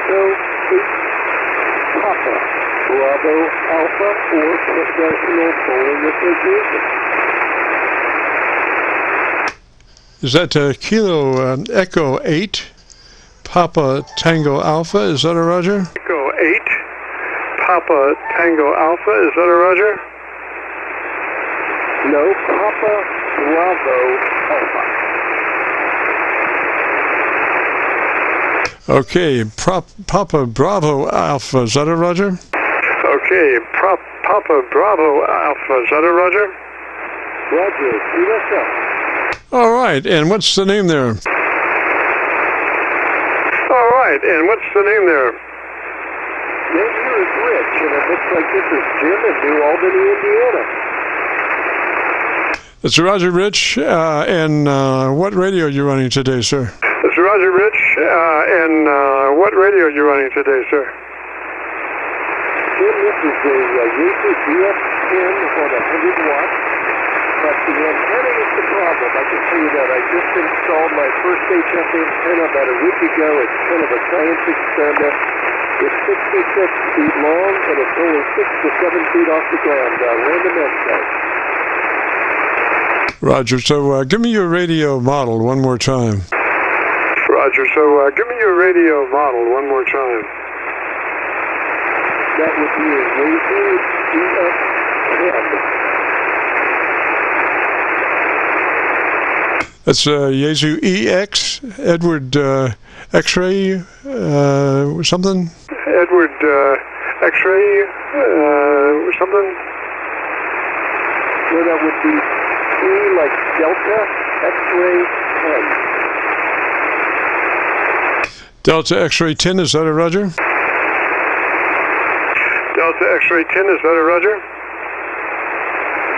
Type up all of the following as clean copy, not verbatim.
Qso-8 Papa Bravo Alpha or Professional Bowling Association. Is that Kilo Echo 8 Papa Tango Alpha? Is that a Roger? Echo 8 Papa Tango Alpha. Is that a Roger? No, Papa Bravo Alpha. Okay, Papa Bravo Alpha. Is that a Roger? Okay, Papa Bravo Alpha. Is that a Roger? Roger, USA. All right, and what's the name there? All right, and what's the name there? Name here is Rich, and it looks like this is Jim in New Albany, Indiana. It's Roger Rich, and what radio are you running today, sir? It's Roger Rich, and what radio are you running today, sir? Jim, this is the DX-10 on 100 watts, but the antenna is the problem. I can tell you that. I just installed my first HF antenna about a week ago. It's kind of a science experiment. It's 66 feet long, and it's only 6 to 7 feet off the ground. Random insight. Roger, so give me your radio model one more time. Roger, so give me your radio model one more time. That would be a DX-10. That's Yaesu EX, Edward X-ray, something? Edward X-ray, something? No, that would be E like Delta, X-ray 10. Delta X-ray 10, is that a Roger? Delta X-ray 10, is that a Roger?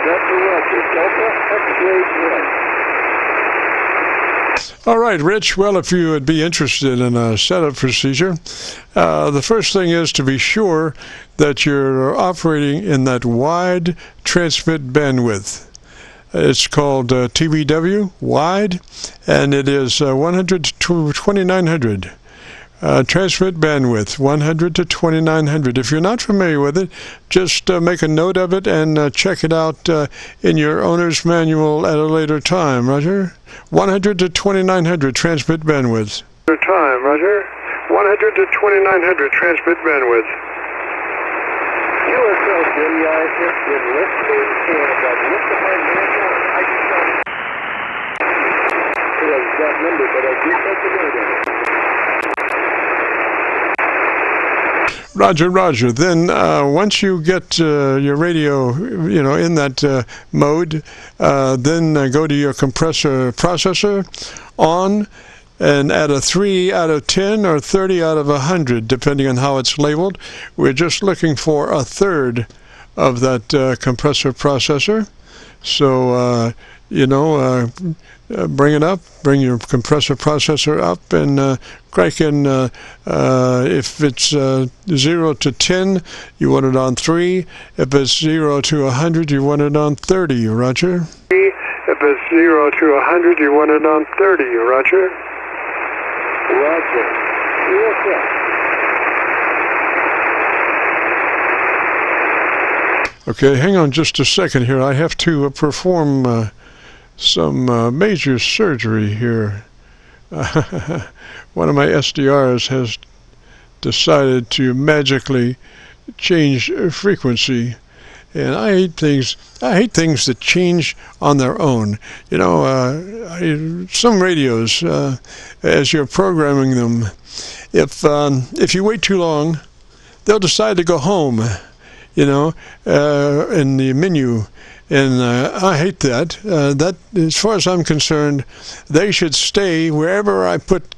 That's a Roger. Delta X-ray 10. All right, Rich. Well, if you would be interested in a setup procedure, the first thing is to be sure that you're operating in that wide transmit bandwidth. It's called TVW, wide, and it is 100 to 2900. Transmit bandwidth, 100 to 2900. If you're not familiar with it, just make a note of it and check it out in your owner's manual at a later time, Roger? 100 to 2900 transmit bandwidth. Time, Roger. 100 to 2900 transmit bandwidth. USL, Billy, I have been listening, and I've looked at my manual, and I just don't have that number, but I do take a note of it. Roger. Then once you get your radio, in that mode, then go to your compressor processor on and add a 3 out of 10 or 30 out of 100, depending on how it's labeled. We're just looking for a third of that compressor processor. So, bring it up, bring your compressor processor up, and crank in, if it's 0 to 10, you want it on 3. If it's 0 to 100, you want it on 30, Roger? If it's 0 to 100, you want it on 30, Roger? Roger. USA. Okay, hang on just a second here. I have to perform some major surgery here. One of my SDRs has decided to magically change frequency, and I hate things that change on their own. Some radios, as you're programming them, if you wait too long, they'll decide to go home, in the menu. And I hate that. That, as far as I'm concerned, they should stay wherever I put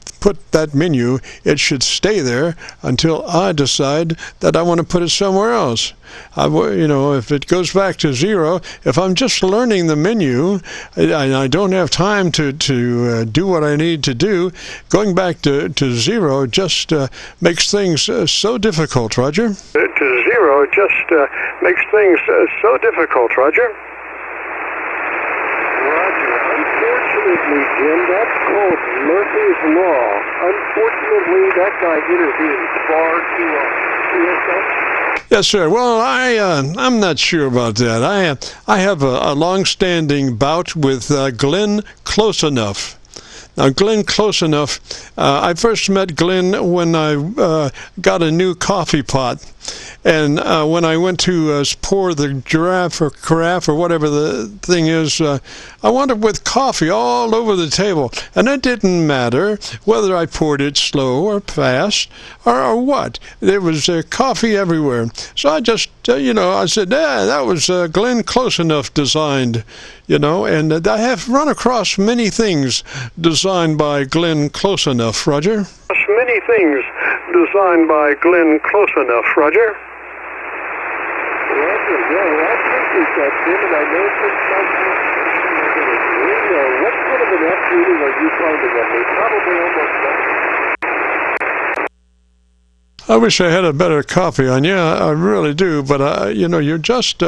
that menu. It should stay there until I decide that I want to put it somewhere else. If it goes back to 0, if I'm just learning the menu, I don't have time to do what I need to do. Going back to 0 just makes things so difficult, Roger. To 0 just makes things so difficult, Roger. Roger. Unfortunately, Jim, that's called Murphy's Law. unfortunately, that guy intervened far too long. Yes, sir. Well, I'm not sure about that. I have a long-standing bout with Glenn Close Enough. Now, Glenn Close Enough, I first met Glenn when I got a new coffee pot. And when I went to pour the carafe or whatever the thing is, I wound up with coffee all over the table. And it didn't matter whether I poured it slow or fast or what. There was coffee everywhere. So I just, I said, yeah, that was Glenn Close Enough designed, and I have run across many things designed by Glenn Close Enough, Roger. Many things designed by Glenn Close Enough, Roger. Roger, yeah, well, I appreciate that, Tim, and I know sometimes what kind of an F reading are you finding of me? Probably almost nothing. I wish I had a better copy on you. I really do, but you're just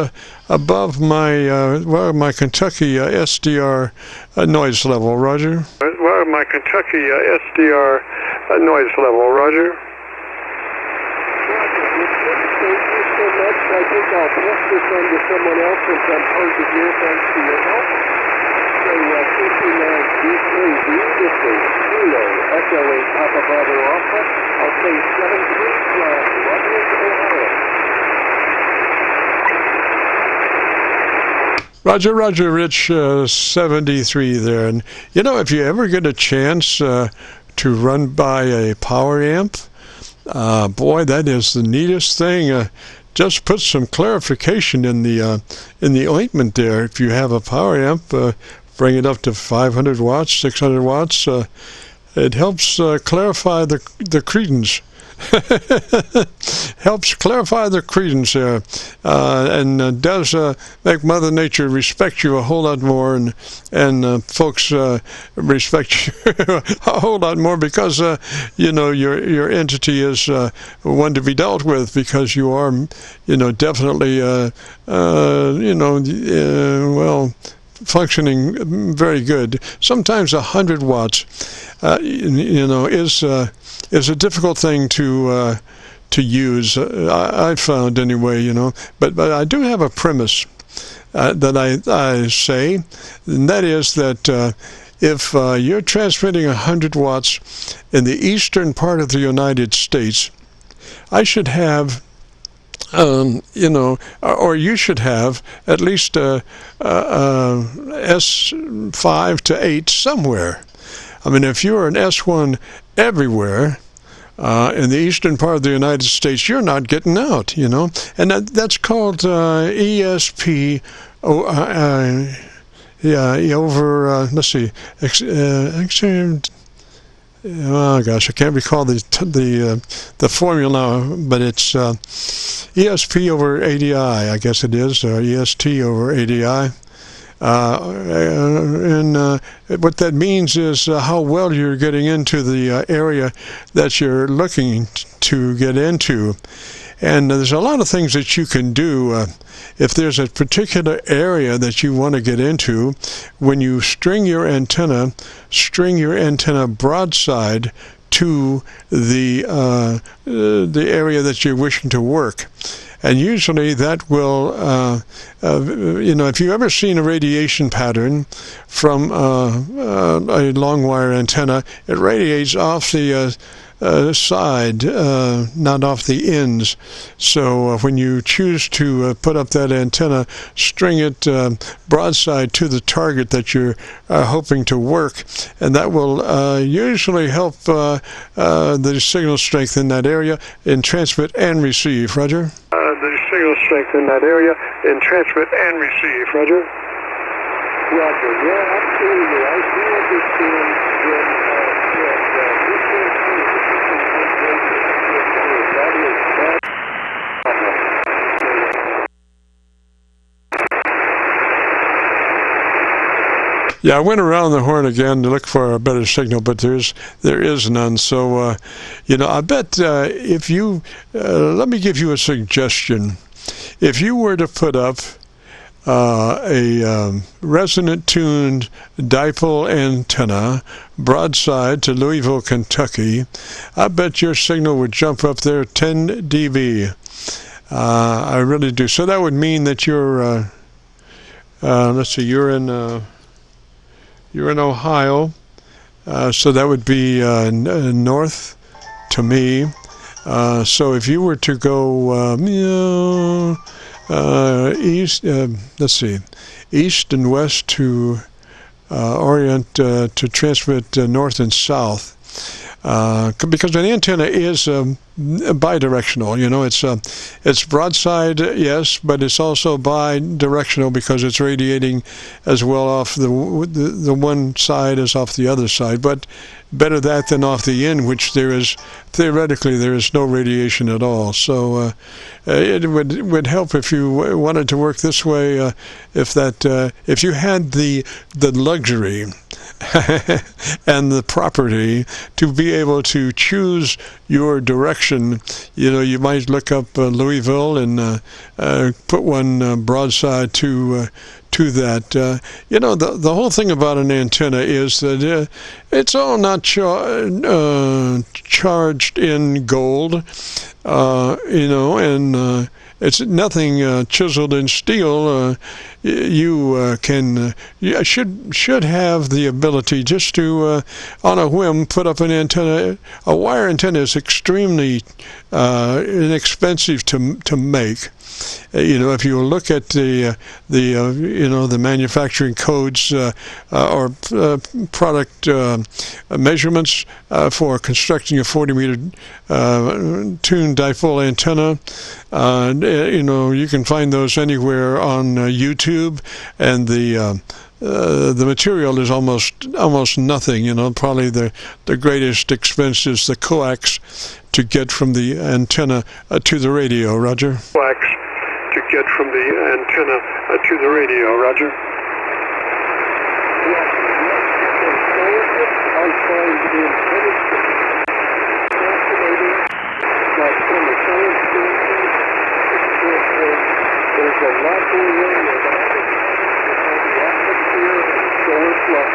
above my Kentucky SDR noise level, Roger. Well, my Kentucky SDR noise level, Roger. I think I'll pass this on to someone else since I'm hard to hear thanks to your help. So, KC9VKV, this is Kilo, Echo 8 Papa Bravo Alpha. I'll say 73 flag, Roderick, Ohio. Roger, Rich, 73 there. And, if you ever get a chance to run by a power amp, boy, that is the neatest thing. Just put some clarification in the ointment there. If you have a power amp, bring it up to 500 watts, 600 watts. It helps clarify the credence. Helps clarify the credence there, and does make Mother Nature respect you a whole lot more, and folks respect you a whole lot more because your entity is one to be dealt with, because you are definitely functioning very good. Sometimes 100 watts is a difficult thing to use. I found anyway, but I do have a premise that I say, and that is that if you're transmitting 100 watts in the eastern part of the United States, I should have or you should have at least S5 to 8 somewhere. I mean, if you're an S1 everywhere in the eastern part of the United States, you're not getting out, and that's called ESP. Over. Let's see. Oh gosh, I can't recall the formula now, but it's ESP over ADI, I guess it is, or EST over ADI. And what that means is how well you're getting into the area that you're looking to get into. And there's a lot of things that you can do. If there's a particular area that you want to get into, when you string your antenna broadside to the area that you're wishing to work. And usually that will, if you've ever seen a radiation pattern from a long wire antenna, it radiates off the side, not off the ends. So when you choose to put up that antenna, string it broadside to the target that you're hoping to work, and that will usually help the signal strength in that area in transmit and receive. Roger? The signal strength in that area in transmit and receive. Roger? Roger, yeah, absolutely. I do understand when Yeah, I went around the horn again to look for a better signal, but there is none. So, I bet if you, let me give you a suggestion. If you were to put up a resonant-tuned dipole antenna broadside to Louisville, Kentucky, I bet your signal would jump up there 10 dB. I really do. So that would mean that you're, let's see, you're in Ohio. So that would be north to me. So if you were to go east, let's see, east and west to orient to transmit north and south, because an antenna is bidirectional. You know, it's broadside, yes, but it's also bidirectional because it's radiating as well off the one side as off the other side. But better that than off the end, which theoretically there is no radiation at all. So it would help if you wanted to work this way, if you had the luxury and the property to be able to choose your direction. You know, you might look up Louisville and put one broadside to that. You know, the whole thing about an antenna is that it's all not charged in gold, you know, and it's nothing chiseled in steel. You should have the ability just to, on a whim, put up an antenna. A wire antenna is extremely inexpensive to make. You know, if you look at the manufacturing codes or product measurements for constructing a 40-meter tuned dipole antenna, you know, you can find those anywhere on YouTube, and the material is almost nothing. You know, probably the greatest expense is the coax to get from the antenna to the radio. Roger. Coax to get from the antenna to the radio. Roger. There's a lot going on with the atmosphere and solar flux.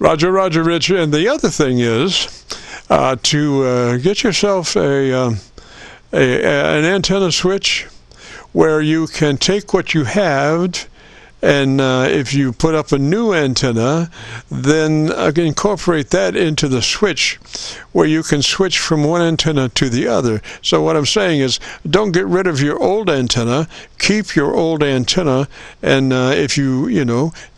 Roger, Rich. And the other thing is to get yourself an antenna switch where you can take what you have, and if you put up a new antenna, then incorporate that into the switch, where you can switch from one antenna to the other. So what I'm saying is, don't get rid of your old antenna. Keep your old antenna, and if you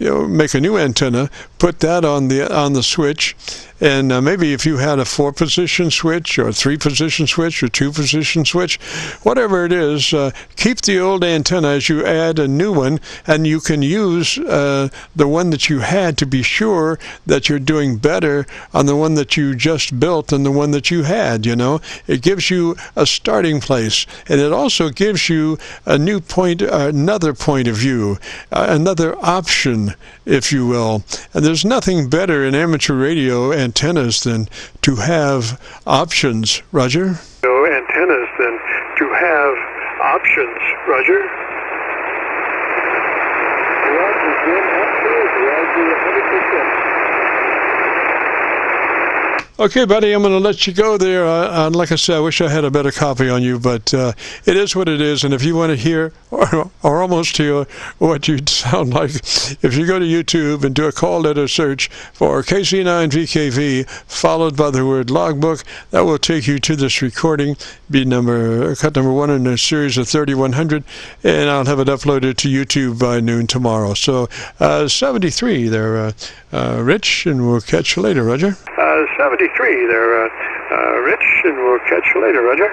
make a new antenna, put that on the switch. And maybe if you had a 4-position switch or a 3-position switch or 2-position switch, whatever it is, keep the old antenna as you add a new one, and you can use the one that you had to be sure that you're doing better on the one that you just built than the one that you had. You know, it gives you a starting place, and it also gives you a new point, another point of view, another option, if you will. And there's nothing better in amateur radio antennas than to have options. Roger? No antennas than to have options. Roger? Roger, Jim. Absolutely. Roger, 100%. Okay, buddy, I'm going to let you go there. Like I said, I wish I had a better copy on you, but it is what it is. And if you want to hear or almost hear what you'd sound like, if you go to YouTube and do a call letter search for KC9VKV, followed by the word logbook, that will take you to this recording, be cut number 1 in a series of 3100, and I'll have it uploaded to YouTube by noon tomorrow. So 73 there, Rich, and we'll catch you later, Roger. 73 there, Rich, and we'll catch you later, Roger.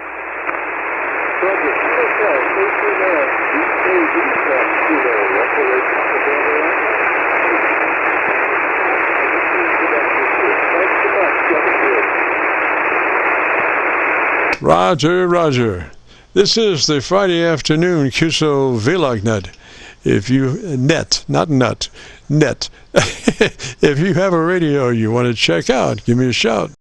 Roger. This is the Friday afternoon Qso-Vlog net. if you net, not nut, net. If you have a radio you want to check out, give me a shout.